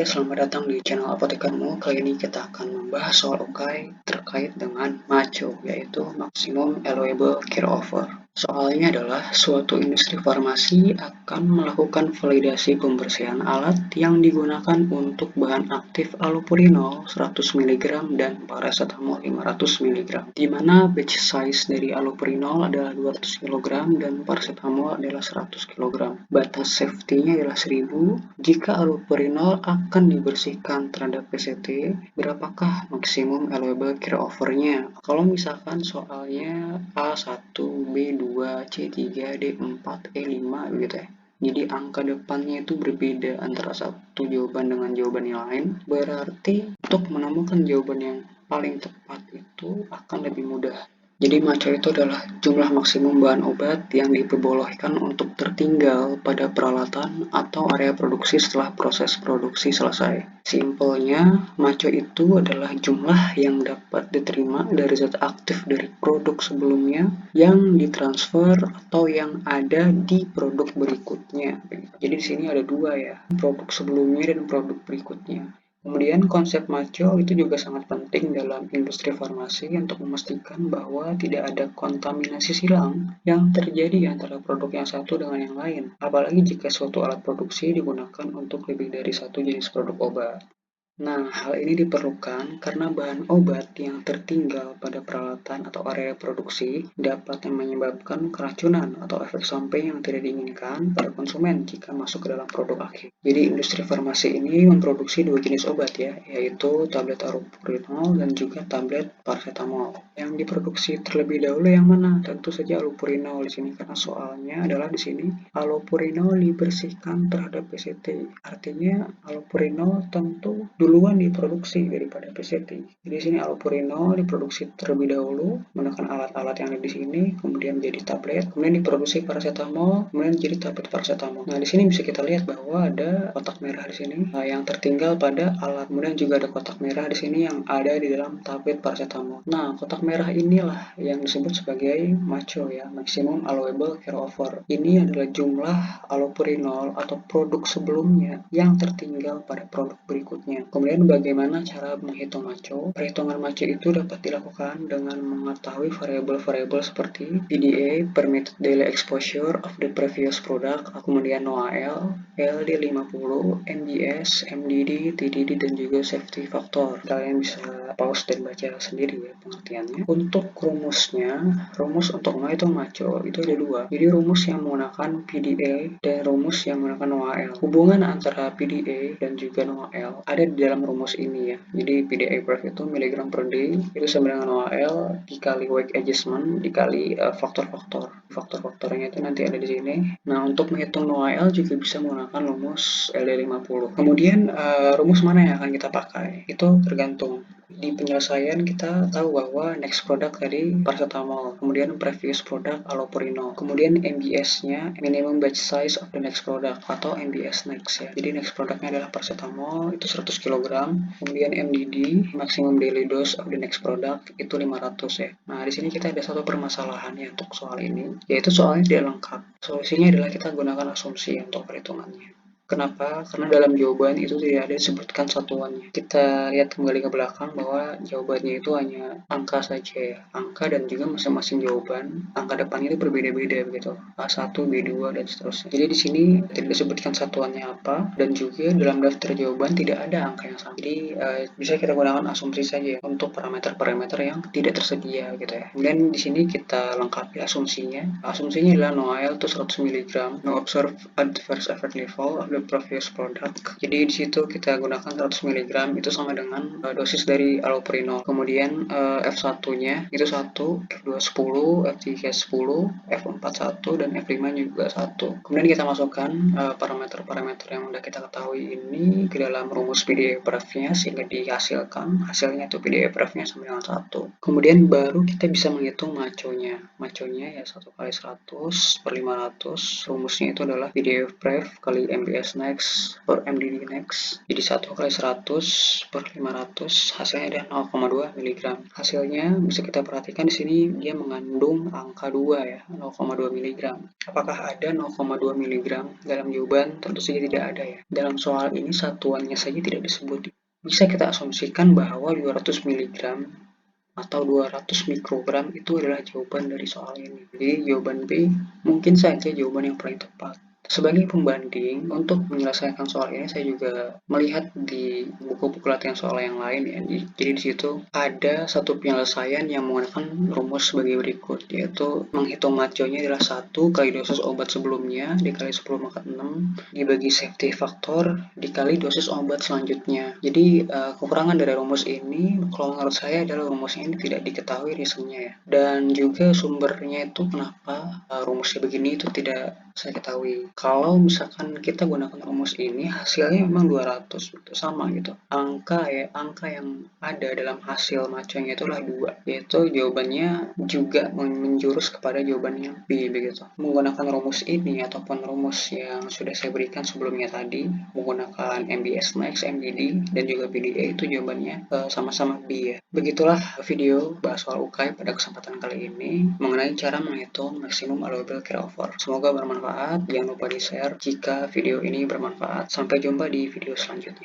Selamat datang di channel Apotekermu. Kali ini kita akan membahas soal UKAI terkait dengan MACO, yaitu Maximum Allowable Carryover. Soalnya adalah suatu industri farmasi akan melakukan validasi pembersihan alat yang digunakan untuk bahan aktif allopurinol 100 mg dan paracetamol 500 mg, di mana batch size dari allopurinol adalah 200 kg dan paracetamol adalah 100 kg. Batas safety-nya adalah 1000. Jika allopurinol akan dibersihkan terhadap PCT, berapakah maksimum allowable carryover-nya? Kalau misalkan soalnya A1, B2, C3, D4, E5 gitu ya. Jadi angka depannya itu berbeda antara satu jawaban dengan jawaban yang lain. Berarti untuk menemukan jawaban yang paling tepat itu akan lebih mudah. Jadi MACO itu adalah jumlah maksimum bahan obat yang diperbolehkan untuk tertinggal pada peralatan atau area produksi setelah proses produksi selesai. Simpelnya, MACO itu adalah jumlah yang dapat diterima dari zat aktif dari produk sebelumnya yang ditransfer atau yang ada di produk berikutnya. Jadi di sini ada dua ya, produk sebelumnya dan produk berikutnya. Kemudian konsep MACO itu juga sangat penting dalam industri farmasi untuk memastikan bahwa tidak ada kontaminasi silang yang terjadi antara produk yang satu dengan yang lain, apalagi jika suatu alat produksi digunakan untuk lebih dari satu jenis produk obat. Nah, hal ini diperlukan karena bahan obat yang tertinggal pada peralatan atau area produksi dapat menyebabkan keracunan atau efek samping yang tidak diinginkan pada konsumen jika masuk ke dalam produk akhir. Jadi, industri farmasi ini memproduksi dua jenis obat ya, yaitu tablet allopurinol dan juga tablet paracetamol. Yang diproduksi terlebih dahulu yang mana? Tentu saja allopurinol di sini karena soalnya adalah di sini allopurinol dibersihkan terhadap PCT. Artinya allopurinol tentu duluan diproduksi daripada PCT. Jadi di sini allopurinol diproduksi terlebih dahulu menggunakan alat-alat yang ada di sini, kemudian menjadi tablet, kemudian diproduksi paracetamol, kemudian jadi tablet paracetamol. Nah, di sini bisa kita lihat bahwa ada kotak merah di sini yang tertinggal pada alat, kemudian juga ada kotak merah di sini yang ada di dalam tablet paracetamol. Nah, kotak merah inilah yang disebut sebagai MACO ya, Maximum Allowable Carryover. Ini adalah jumlah allopurinol atau produk sebelumnya yang tertinggal pada produk berikutnya. Kemudian bagaimana cara menghitung MACO? Perhitungan MACO itu dapat dilakukan dengan mengetahui variabel-variabel seperti PDA, Permitted Daily Exposure of the Previous Product, kemudian NOAL, LD50, NBS, MDD, TDD, dan juga Safety Factor. Kalian bisa pause dan baca sendiri ya pengertiannya. Untuk rumusnya, rumus untuk menghitung MACO itu ada dua. Jadi rumus yang menggunakan PDA dan rumus yang menggunakan NOAL. Hubungan antara PDA dan juga NOAL ada di dalam rumus ini ya. Jadi PDA pref itu miligram per day itu sama dengan NOAL dikali weight adjustment dikali faktor-faktor. Faktor-faktornya itu nanti ada di sini. Nah, untuk menghitung NOAL juga bisa menggunakan rumus LD50. Kemudian rumus mana yang akan kita pakai? Itu tergantung. Di penyelesaian kita tahu bahwa next product tadi paracetamol, kemudian previous product allopurinol, kemudian MBS-nya minimum batch size of the next product atau MBS next ya. Jadi next produknya adalah paracetamol itu 100 kg, kemudian MDD maximum daily dose of the next product itu 500 ya. Nah, di sini kita ada satu permasalahan ya untuk soal ini, yaitu soalnya tidak lengkap. Solusinya adalah kita gunakan asumsi untuk perhitungannya. Kenapa? Karena dalam jawaban itu tidak ada disebutkan satuannya. Kita lihat kembali ke belakang bahwa jawabannya itu hanya angka saja ya. Angka dan juga masing-masing jawaban, angka depannya itu berbeda-beda begitu. A1, B2, dan seterusnya. Jadi di sini tidak disebutkan satuannya apa, dan juga dalam daftar jawaban tidak ada angka yang sama. Jadi bisa kita gunakan asumsi saja untuk parameter-parameter yang tidak tersedia gitu ya. Kemudian di sini kita lengkapi asumsinya. Asumsinya adalah NOAL itu 100 mg, no observed adverse effect level of the previous product. Jadi di situ kita gunakan 100 mg itu sama dengan dosis dari allopurinol. Kemudian F1-nya itu 1, F2 10, F3 10, F4 1, dan F5 juga 1. Kemudian kita masukkan parameter-parameter yang sudah kita ketahui ini ke dalam rumus PDA pref-nya sehingga dihasilkan hasilnya itu PDA pref-nya sama dengan 1. Kemudian baru kita bisa menghitung MACO-nya. MACO-nya ya 1 kali 100 per 500. Rumusnya itu adalah PDA pref kali MBS MBS next per MDD next. Jadi 1 kali 100 per 500 hasilnya ada 0,2 mg. Hasilnya bisa kita perhatikan di sini dia mengandung angka 2 ya, 0,2 mg. Apakah ada 0,2 mg dalam jawaban? Tentu saja tidak ada ya. Dalam soal ini satuannya saja tidak disebut. Bisa kita asumsikan bahwa 200 mg atau 200 mikrogram itu adalah jawaban dari soal ini. Jadi jawaban B mungkin saja jawaban yang paling tepat. Sebagai pembanding, untuk menyelesaikan soal ini saya juga melihat di buku-buku latihan soal yang lain ya. Jadi di situ ada satu penyelesaian yang menggunakan rumus sebagai berikut, yaitu menghitung maconya adalah 1 kali dosis obat sebelumnya dikali 10 pangkat 6 dibagi safety factor dikali dosis obat selanjutnya. Jadi kekurangan dari rumus ini kalau menurut saya adalah rumusnya ini tidak diketahui reasonnya ya. Dan juga sumbernya itu kenapa rumusnya begini itu tidak saya ketahui. Kalau misalkan kita gunakan rumus ini hasilnya memang 200 gitu, sama gitu. Angka yang ada dalam hasil maconya itulah 2, yaitu jawabannya juga menjurus kepada jawaban yang B begitu. Menggunakan rumus ini ataupun rumus yang sudah saya berikan sebelumnya tadi, menggunakan MBS next, MDD dan juga PDA itu jawabannya sama-sama B ya. Begitulah video bahas soal UKAI pada kesempatan kali ini mengenai cara menghitung maksimum allowable carryover. Semoga bermanfaat. Jangan lupa di-share jika video ini bermanfaat. Sampai jumpa di video selanjutnya.